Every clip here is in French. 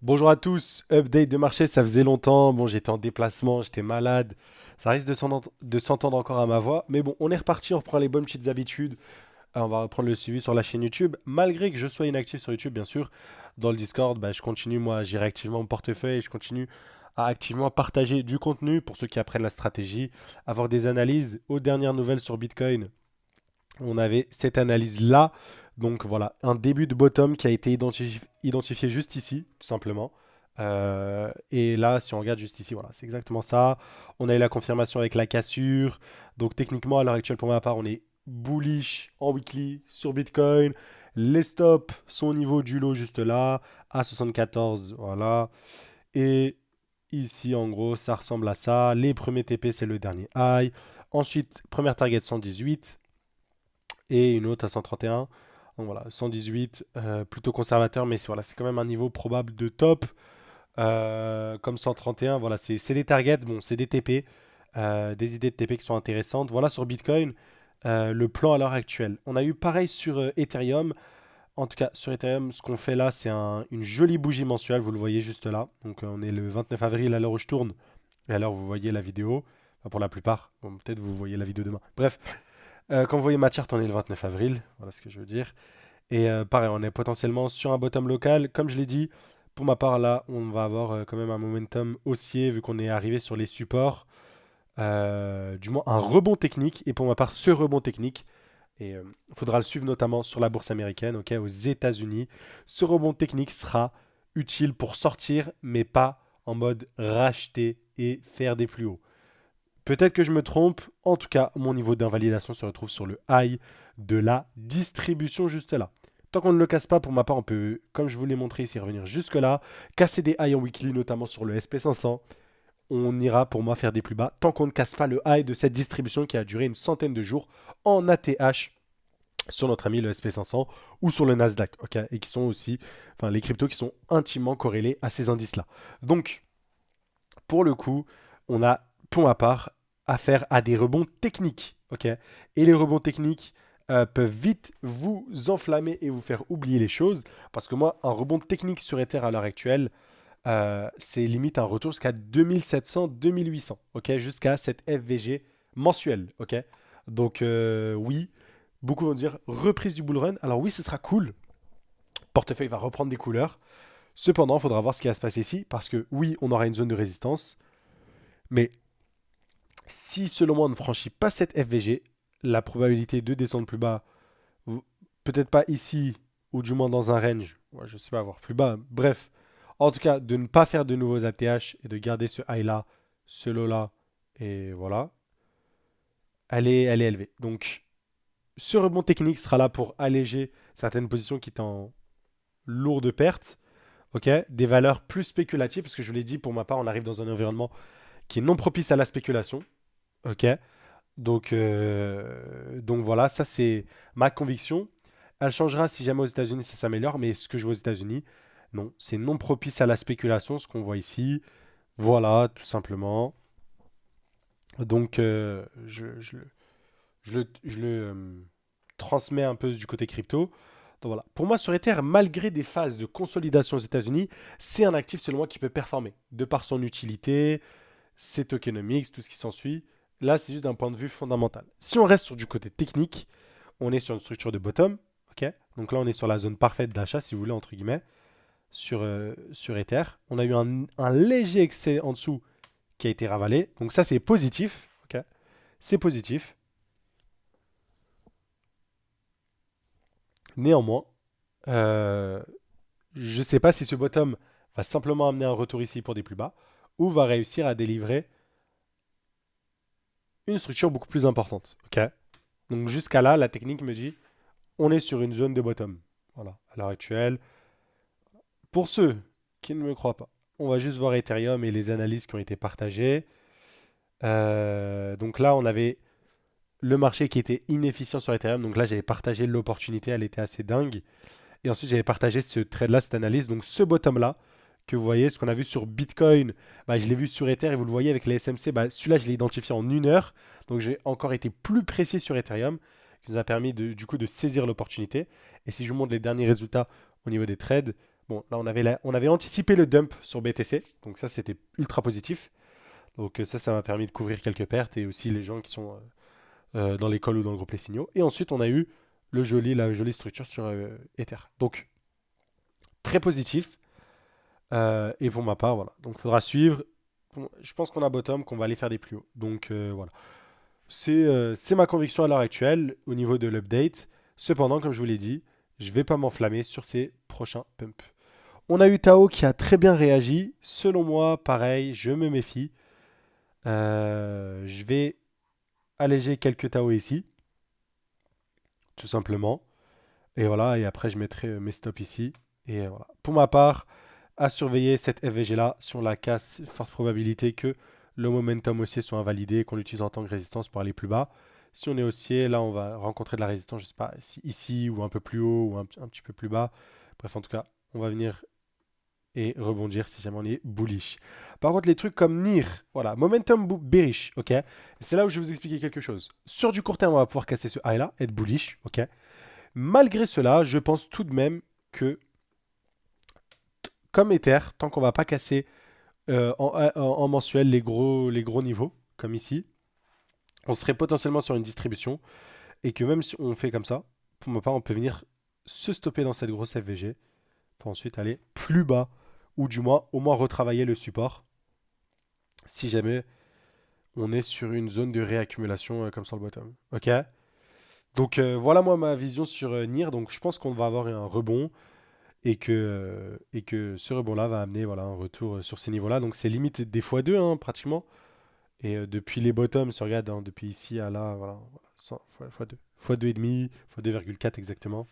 Bonjour à tous, update de marché, ça faisait longtemps, bon j'étais en déplacement, j'étais malade, ça risque de s'entendre encore à ma voix, mais bon on est reparti, on reprend les bonnes petites habitudes. On va reprendre le suivi sur la chaîne YouTube, malgré que je sois inactif sur YouTube bien sûr, dans le Discord, je continue moi à gérer activement mon portefeuille, je continue à activement partager du contenu pour ceux qui apprennent la stratégie, avoir des analyses aux dernières nouvelles sur Bitcoin. On avait cette analyse-là. Donc voilà, un début de bottom qui a été identifié juste ici, tout simplement. Et là, si on regarde juste ici, voilà, c'est exactement ça. On a eu la confirmation avec la cassure. Donc techniquement, à l'heure actuelle, pour ma part, on est bullish en weekly sur Bitcoin. Les stops sont au niveau du lot juste là, à 74, voilà. Et ici, en gros, ça ressemble à ça. Les premiers TP, c'est le dernier high. Ensuite, première target 118 et une autre à 131. Donc voilà, 118, plutôt conservateur, mais voilà, c'est quand même un niveau probable de top. Comme 131, voilà, c'est des targets, bon, c'est des TP, des idées de TP qui sont intéressantes. Voilà sur Bitcoin, le plan à l'heure actuelle. On a eu pareil sur Ethereum. En tout cas, sur Ethereum, ce qu'on fait là, c'est une jolie bougie mensuelle, vous le voyez juste là. Donc on est le 29 avril à l'heure où je tourne, et à l'heure où vous voyez la vidéo. Enfin, pour la plupart, bon, peut-être vous voyez la vidéo demain. Bref, quand vous voyez ma charte, on est le 29 avril, voilà ce que je veux dire. Et pareil, on est potentiellement sur un bottom local. Comme je l'ai dit, pour ma part, là, on va avoir quand même un momentum haussier vu qu'on est arrivé sur les supports. Du moins, un rebond technique. Et pour ma part, ce rebond technique, et il faudra le suivre notamment sur la bourse américaine, ok, aux États-Unis. Ce rebond technique sera utile pour sortir, mais pas en mode racheter et faire des plus hauts. Peut-être que je me trompe. En tout cas, mon niveau d'invalidation se retrouve sur le high de la distribution juste là. Tant qu'on ne le casse pas, pour ma part, on peut, comme je vous l'ai montré ici, revenir jusque là, casser des highs en weekly, notamment sur le SP500. On ira pour moi faire des plus bas tant qu'on ne casse pas le high de cette distribution qui a duré une centaine de jours en ATH sur notre ami le SP500 ou sur le Nasdaq, ok, et qui sont aussi, enfin, les cryptos qui sont intimement corrélés à ces indices-là. Donc, pour le coup, on a, pour ma part, affaire à des rebonds techniques. Ok. Et les rebonds techniques peuvent vite vous enflammer et vous faire oublier les choses. Parce que moi, un rebond technique sur Ether à l'heure actuelle, c'est limite un retour jusqu'à 2700, 2800. Ok. Jusqu'à cette FVG mensuelle. Ok. Donc, oui, beaucoup vont dire reprise du bull run. Alors, oui, ce sera cool. Le portefeuille va reprendre des couleurs. Cependant, il faudra voir ce qui va se passer ici. Parce que, oui, on aura une zone de résistance. Mais si selon moi on ne franchit pas cette FVG, la probabilité de descendre plus bas, peut-être pas ici, ou du moins dans un range, ouais, je sais pas, voir plus bas, bref, en tout cas de ne pas faire de nouveaux ATH et de garder ce high là, ce low là, et voilà, elle est élevée. Donc ce rebond technique sera là pour alléger certaines positions qui étaient en lourde perte, ok, des valeurs plus spéculatives, parce que je vous l'ai dit, pour ma part, on arrive dans un environnement qui est non propice à la spéculation, ok. Donc voilà, ça c'est ma conviction. Elle changera si jamais aux États-Unis ça s'améliore, mais ce que je vois aux États-Unis, non, c'est non propice à la spéculation, ce qu'on voit ici. Voilà, tout simplement. Donc je le transmets un peu du côté crypto. Donc voilà. Pour moi, sur Ether, malgré des phases de consolidation aux États-Unis, c'est un actif selon moi qui peut performer de par son utilité, ses tokenomics, tout ce qui s'ensuit. Là, c'est juste d'un point de vue fondamental. Si on reste sur du côté technique, on est sur une structure de bottom. Ok. Donc là, on est sur la zone parfaite d'achat, si vous voulez, entre guillemets, sur Ether. On a eu un léger excès en dessous qui a été ravalé. Donc ça, c'est positif. Ok. C'est positif. Néanmoins, euh, je ne sais pas si ce bottom va simplement amener un retour ici pour des plus bas ou va réussir à délivrer une structure beaucoup plus importante. Ok. Donc jusqu'à là, la technique me dit on est sur une zone de bottom. Voilà, à l'heure actuelle. Pour ceux qui ne me croient pas, on va juste voir Ethereum et les analyses qui ont été partagées. Donc là, on avait le marché qui était inefficient sur Ethereum. Donc là, j'avais partagé l'opportunité, elle était assez dingue. Et ensuite, j'avais partagé ce trade-là, cette analyse. Donc ce bottom-là, que vous voyez, ce qu'on a vu sur Bitcoin, je l'ai vu sur Ether et vous le voyez avec les SMC. Celui-là, je l'ai identifié en une heure. Donc j'ai encore été plus précis sur Ethereum, qui nous a permis du coup de saisir l'opportunité. Et si je vous montre les derniers résultats au niveau des trades, Bon, là, on avait anticipé le dump sur BTC, donc ça, c'était ultra positif. Donc ça m'a permis de couvrir quelques pertes et aussi les gens qui sont dans l'école ou dans le groupe Les Signaux. Et ensuite, on a eu la jolie structure sur Ether. Donc, très positif. Et pour ma part, voilà. Donc, il faudra suivre. Bon, je pense qu'on a bottom, qu'on va aller faire des plus hauts. Donc, voilà. C'est ma conviction à l'heure actuelle au niveau de l'update. Cependant, comme je vous l'ai dit, je vais pas m'enflammer sur ces prochains pumps. On a eu Tao qui a très bien réagi. Selon moi, pareil, je me méfie. Je vais alléger quelques Tao ici, tout simplement. Et voilà, et après je mettrai mes stops ici. Et voilà. Pour ma part, à surveiller cette FVG là, si on la casse, forte probabilité que le momentum haussier soit invalidé, qu'on l'utilise en tant que résistance pour aller plus bas. Si on est haussier, là on va rencontrer de la résistance, je sais pas, ici ou un peu plus haut ou un petit peu plus bas. Bref, en tout cas, on va venir et rebondir si jamais on est bullish. Par contre, les trucs comme NIR, voilà, momentum bearish, ok. C'est là où je vais vous expliquer quelque chose. Sur du court terme, on va pouvoir casser ce high là, être bullish, ok. Malgré cela, je pense tout de même que, comme Ether, tant qu'on va pas casser en mensuel les gros niveaux, comme ici, on serait potentiellement sur une distribution et que même si on fait comme ça, pour ma part, on peut venir se stopper dans cette grosse FVG pour ensuite aller plus bas ou du moins au moins retravailler le support si jamais on est sur une zone de réaccumulation comme sur le bottom. Ok. Donc voilà moi ma vision sur NIR. Donc je pense qu'on va avoir un rebond et que ce rebond-là va amener voilà, un retour sur ces niveaux-là. Donc c'est limite des x2 hein, pratiquement. Et depuis les bottoms, si on regarde hein, depuis ici à là, voilà, 100 x2. x2,5, x2,4 exactement.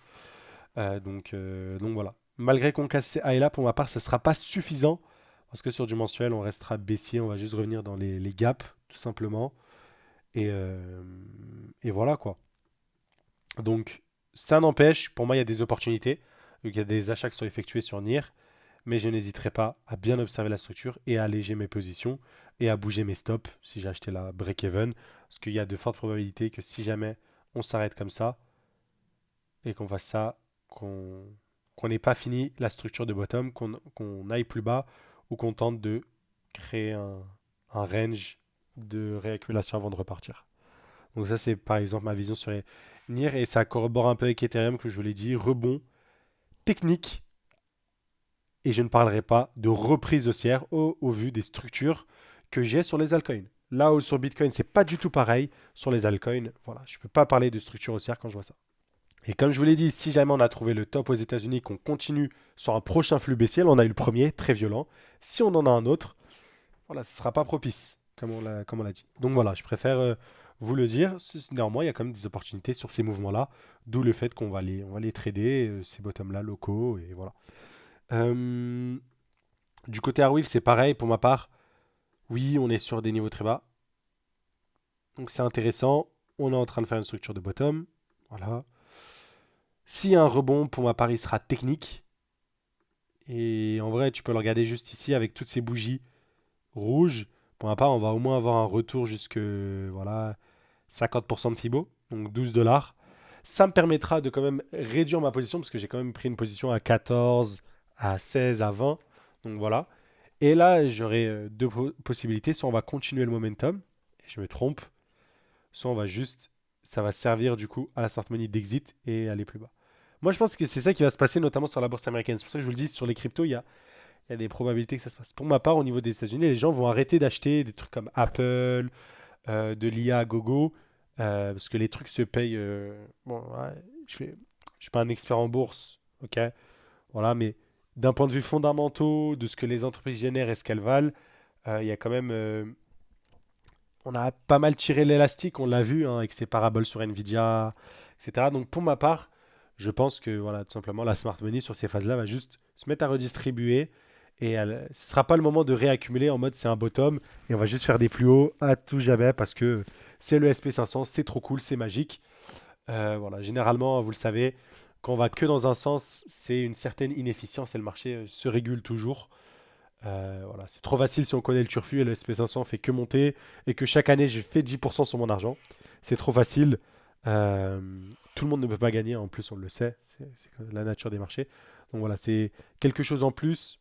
Donc voilà. Malgré qu'on casse ces highs là, pour ma part, ce ne sera pas suffisant. Parce que sur du mensuel, on restera baissier. On va juste revenir dans les gaps, tout simplement. Et voilà quoi. Donc ça n'empêche, pour moi, il y a des opportunités. Donc, il y a des achats qui sont effectués sur NIR. Mais je n'hésiterai pas à bien observer la structure et à alléger mes positions et à bouger mes stops si j'ai acheté la break-even. Parce qu'il y a de fortes probabilités que si jamais on s'arrête comme ça et qu'on fasse ça, qu'on n'ait pas fini la structure de bottom, qu'on aille plus bas ou qu'on tente de créer un range de réaccumulation avant de repartir. Donc ça c'est par exemple ma vision sur les NIR et ça corrobore un peu avec Ethereum que je vous l'ai dit, rebond technique et je ne parlerai pas de reprise haussière au vu des structures que j'ai sur les altcoins. Là où sur Bitcoin, c'est pas du tout pareil. Sur les altcoins, voilà, je ne peux pas parler de structure haussière quand je vois ça. Et comme je vous l'ai dit, si jamais on a trouvé le top aux États-Unis, qu'on continue sur un prochain flux baissier, on a eu le premier, très violent. Si on en a un autre, voilà, ce ne sera pas propice, comme on l'a dit. Donc voilà, je préfère vous le dire. Néanmoins, il y a quand même des opportunités sur ces mouvements-là, d'où le fait on va les trader, ces bottoms-là locaux, et voilà. Euh, du côté Arweave, c'est pareil pour ma part. Oui, on est sur des niveaux très bas. Donc c'est intéressant. On est en train de faire une structure de bottom. Voilà. S'il y a un rebond, pour ma part, il sera technique. Et en vrai, tu peux le regarder juste ici avec toutes ces bougies rouges. Pour ma part, on va au moins avoir un retour jusque voilà, 50% de Fibo, donc 12 dollars. Ça me permettra de quand même réduire ma position parce que j'ai quand même pris une position à 14, à 16, à 20. Donc voilà. Et là, j'aurai deux possibilités. Soit on va continuer le momentum, et je me trompe, soit on va juste, ça va servir du coup à la smart money d'exit et aller plus bas. Moi, je pense que c'est ça qui va se passer, notamment sur la bourse américaine. C'est pour ça que je vous le dis, sur les cryptos, il y a des probabilités que ça se passe. Pour ma part, au niveau des États-Unis, les gens vont arrêter d'acheter des trucs comme Apple, de l'IA à gogo, parce que les trucs se payent. Bon, ouais, je suis pas un expert en bourse, ok, voilà, mais d'un point de vue fondamentaux, de ce que les entreprises génèrent et ce qu'elles valent, il y a quand même. On a pas mal tiré l'élastique, on l'a vu hein, avec ces paraboles sur Nvidia, etc. Donc pour ma part, je pense que voilà, tout simplement, la smart money sur ces phases-là va juste se mettre à redistribuer et ce ne sera pas le moment de réaccumuler en mode c'est un bottom et on va juste faire des plus hauts à tout jamais parce que c'est le SP500, c'est trop cool, c'est magique. Voilà, généralement, vous le savez, quand on va que dans un sens, c'est une certaine inefficience et le marché se régule toujours. Voilà, c'est trop facile si on connaît le turfu et le SP500 fait que monter et que chaque année j'ai fait 10% sur mon argent. C'est trop facile. Euh, Tout le monde ne peut pas gagner, en plus on le sait, c'est la nature des marchés. Donc voilà, c'est quelque chose en plus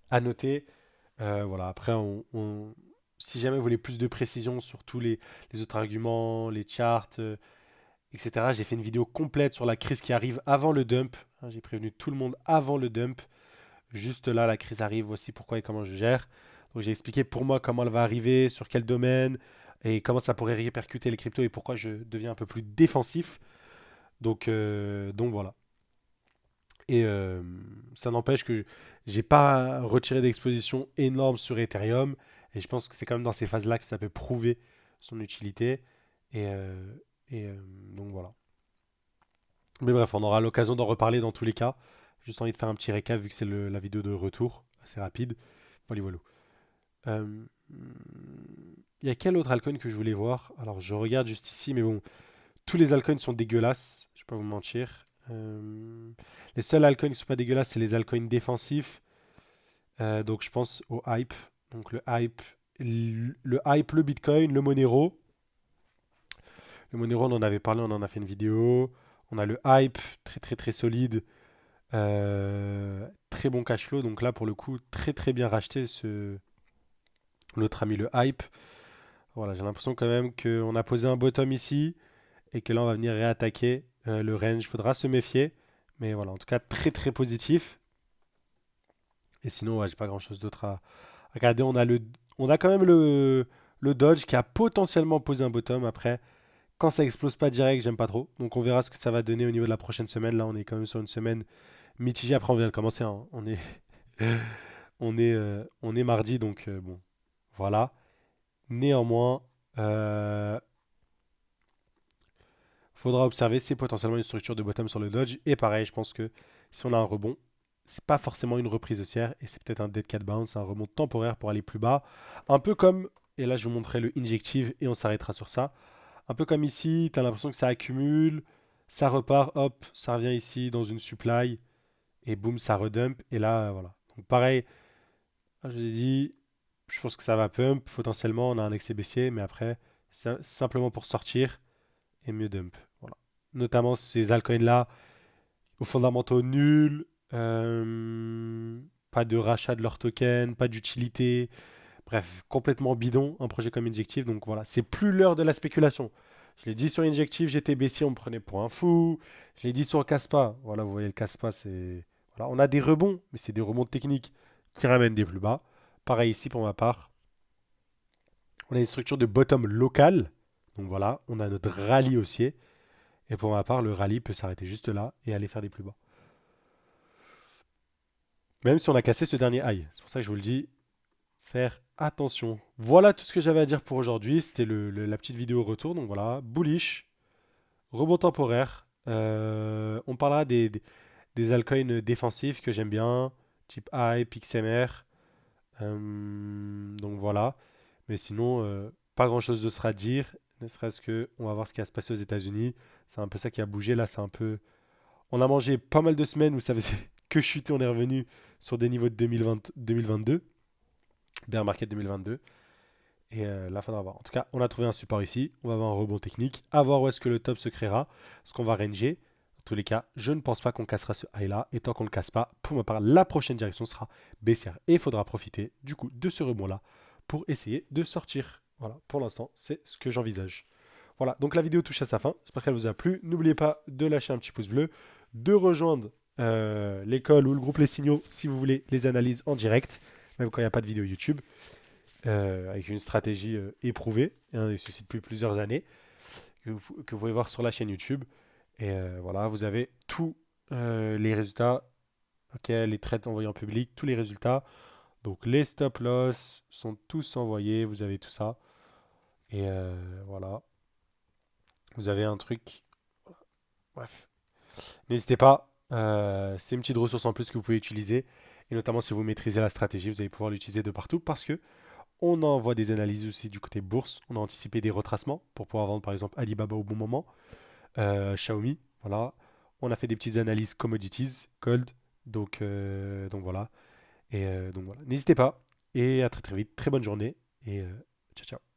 à noter. Voilà, après, si jamais vous voulez plus de précision sur tous les autres arguments, les charts, etc., j'ai fait une vidéo complète sur la crise qui arrive avant le dump. Hein, j'ai prévenu tout le monde avant le dump. Juste là, la crise arrive, voici pourquoi et comment je gère. Donc j'ai expliqué pour moi comment elle va arriver, sur quel domaine, et comment ça pourrait répercuter les cryptos et pourquoi je deviens un peu plus défensif. Donc voilà. Et ça n'empêche que j'ai pas retiré d'exposition énorme sur Ethereum. Et je pense que c'est quand même dans ces phases-là que ça peut prouver son utilité. Et, euh, et donc voilà. Mais bref, on aura l'occasion d'en reparler dans tous les cas. Juste envie de faire un petit récap vu que c'est la vidéo de retour, assez rapide. Voilà, voilà. Euh, Il y a quel autre altcoin que je voulais voir? Alors je regarde juste ici, mais bon, tous les altcoins sont dégueulasses, je vais pas vous mentir. Les seuls altcoins qui sont pas dégueulasses, c'est les altcoins défensifs. Donc je pense au hype. Donc le hype, le Bitcoin, le Monero. Le Monero, on en avait parlé, on en a fait une vidéo. On a le hype, très très très solide. Très bon cash flow. Donc là, pour le coup, très très bien racheté l'autre ami, le hype. Voilà, j'ai l'impression quand même qu'on a posé un bottom ici et que là, on va venir réattaquer le range. Il faudra se méfier. Mais voilà, en tout cas, très très positif. Et sinon, ouais, j'ai pas grand chose d'autre à regarder. On a quand même le Dodge qui a potentiellement posé un bottom. Après, quand ça explose pas direct, j'aime pas trop. Donc on verra ce que ça va donner au niveau de la prochaine semaine. Là, on est quand même sur une semaine mitigée. Après, on vient de commencer, hein. On est mardi, donc bon, voilà. Néanmoins, euh, faudra observer. C'est potentiellement une structure de bottom sur le Dodge. Et pareil, je pense que si on a un rebond, c'est pas forcément une reprise haussière et c'est peut-être un dead cat bounce, un rebond temporaire pour aller plus bas. Un peu comme, et là je vous montrerai le injective et on s'arrêtera sur ça. Un peu comme ici, tu as l'impression que ça accumule, ça repart, hop, ça revient ici dans une supply et boum, ça redump. Et là, voilà. Donc pareil, je vous ai dit, je pense que ça va pump. Potentiellement, on a un excès baissier, mais après, c'est simplement pour sortir et mieux dump. Voilà. Notamment ces altcoins-là, aux fondamentaux nuls, pas de rachat de leur token, pas d'utilité. Bref, complètement bidon, un projet comme Injective. Donc voilà, c'est plus l'heure de la spéculation. Je l'ai dit sur Injective, j'étais baissier, on me prenait pour un fou. Je l'ai dit sur Caspa. Voilà, vous voyez le Caspa, c'est. Voilà, on a des rebonds, mais c'est des rebonds techniques qui ramènent des plus bas. Pareil ici pour ma part. On a une structure de bottom local. Donc voilà, on a notre rallye haussier. Et pour ma part, le rallye peut s'arrêter juste là et aller faire des plus bas. Même si on a cassé ce dernier high. C'est pour ça que je vous le dis, faire attention. Voilà tout ce que j'avais à dire pour aujourd'hui. C'était la petite vidéo retour. Donc voilà, bullish, rebond temporaire. On parlera des altcoins défensifs que j'aime bien, type Hype, XMR. Donc voilà. Mais sinon, pas grand chose de sera à dire. Ne serait-ce que on va voir ce qui va se passer aux États-Unis. C'est un peu ça qui a bougé. Là, c'est un peu. On a mangé pas mal de semaines où ça faisait que chuter. On est revenu sur des niveaux de 2020, 2022. Bear Market 2022. Et là, il faudra voir. En tout cas, on a trouvé un support ici. On va avoir un rebond technique. À voir où est-ce que le top se créera. Ce qu'on va ranger. Dans tous les cas, je ne pense pas qu'on cassera ce high-là. Et tant qu'on ne le casse pas, pour ma part, la prochaine direction sera baissière. Et il faudra profiter du coup de ce rebond-là pour essayer de sortir. Voilà, pour l'instant, c'est ce que j'envisage. Voilà, donc la vidéo touche à sa fin. J'espère qu'elle vous a plu. N'oubliez pas de lâcher un petit pouce bleu, de rejoindre l'école ou le groupe Les Signaux si vous voulez les analyses en direct, même quand il n'y a pas de vidéo YouTube avec une stratégie éprouvée, hein, et ceci depuis plusieurs années, que vous pouvez voir sur la chaîne YouTube. Et voilà, vous avez tous les résultats, ok, les trades envoyés en public, tous les résultats. Donc les stop loss sont tous envoyés, vous avez tout ça. Et voilà, vous avez un truc. Bref, n'hésitez pas, c'est une petite ressource en plus que vous pouvez utiliser. Et notamment si vous maîtrisez la stratégie, vous allez pouvoir l'utiliser de partout parce que on envoie des analyses aussi du côté bourse. On a anticipé des retracements pour pouvoir vendre par exemple Alibaba au bon moment, Xiaomi, voilà. On a fait des petites analyses commodities, gold, donc voilà. Et donc voilà. N'hésitez pas et à très très vite. Très bonne journée et ciao ciao.